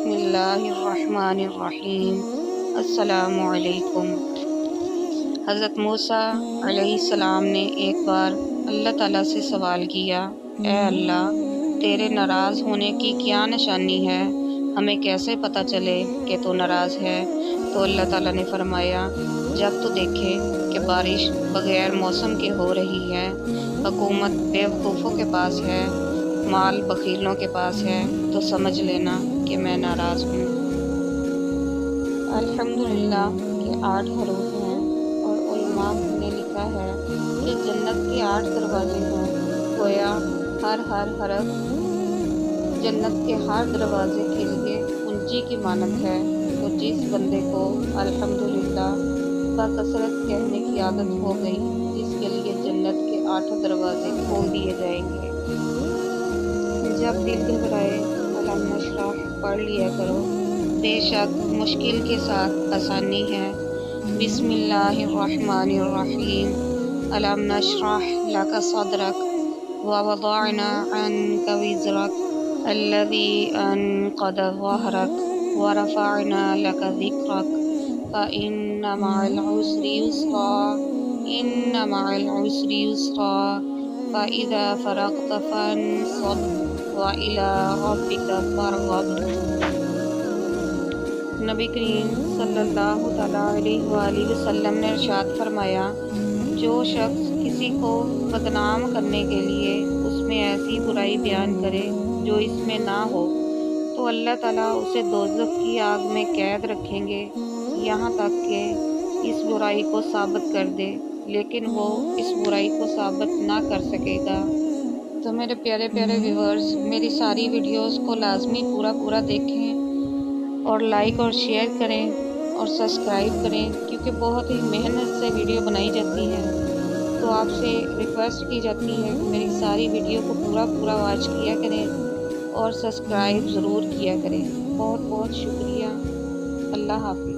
بسم اللہ الرحمن الرحیم۔ السلام علیکم۔ حضرت موسیٰ علیہ السلام نے ایک بار اللہ تعالیٰ سے سوال کیا، اے اللہ، تیرے ناراض ہونے کی کیا نشانی ہے؟ ہمیں کیسے پتہ چلے کہ تو ناراض ہے؟ تو اللہ تعالیٰ نے فرمایا، جب تو دیکھے کہ بارش بغیر موسم کے ہو رہی ہے، حکومت بیوقوفوں کے پاس ہے، مال بخیلوں کے پاس ہے، تو سمجھ لینا کہ میں ناراض ہوں۔ الحمدللہ کے 8 حروف ہیں اور علماء نے لکھا ہے کہ جنت کے 8 دروازے ہیں۔ گویا ہر حرف جنت کے ہر دروازے کے لیے کنجی کی مانند ہے۔ تو جس بندے کو الحمدللہ بکثرت کہنے کی عادت ہو گئی، جس کے لیے جنت کے 8 دروازے کھول دیے جائیں گے۔ جب دل گھبرائے الم نشرح پڑھ لیا کرو، بے شک مشکل کے ساتھ آسانی ہے۔ بسم اللہ الرحمن الرحیم۔ الم نشرح لک صدرک ووضعنا عنک وزرک الذی انقض ظہرک ورفعنا لک ذکرک فإن مع العسر یسرا إن مع العسر یسرا فإذا فرغت فانصب وَإِلَىٰ رَبِّكَ فَارْغَب۔ نبی کریم صلی اللہ تعالیٰ علیہ وآلہ وسلم نے ارشاد فرمایا، جو شخص کسی کو بدنام کرنے کے لیے اس میں ایسی برائی بیان کرے جو اس میں نہ ہو، تو اللہ تعالیٰ اسے دوزخ کی آگ میں قید رکھیں گے یہاں تک کہ اس برائی کو ثابت کر دے، لیکن وہ اس برائی کو ثابت نہ کر سکے گا۔ تو میرے پیارے ویورز، میری ساری ویڈیوز کو لازمی پورا دیکھیں اور لائک اور شیئر کریں اور سبسکرائب کریں، کیونکہ بہت ہی محنت سے ویڈیو بنائی جاتی ہے۔ تو آپ سے ریکویسٹ کی جاتی ہے کہ میری ساری ویڈیو کو پورا واچ کیا کریں اور سبسکرائب ضرور کیا کریں۔ بہت شکریہ۔ اللہ حافظ۔